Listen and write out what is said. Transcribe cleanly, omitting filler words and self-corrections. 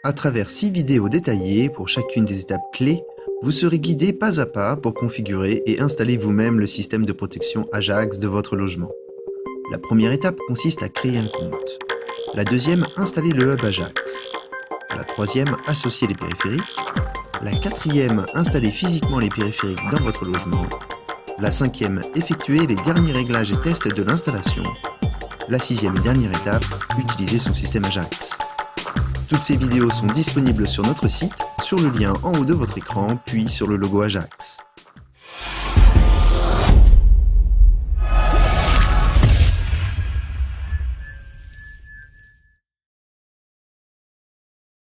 À travers 6 vidéos détaillées pour chacune des étapes clés, vous serez guidé pas à pas pour configurer et installer vous-même le système de protection Ajax de votre logement. La première étape consiste à créer un compte. La deuxième, installer le hub Ajax. La troisième, associer les périphériques. La quatrième, installer physiquement les périphériques dans votre logement. La cinquième, effectuer les derniers réglages et tests de l'installation. La sixième et dernière étape, utiliser son système Ajax. Toutes ces vidéos sont disponibles sur notre site, sur le lien en haut de votre écran, puis sur le logo Ajax.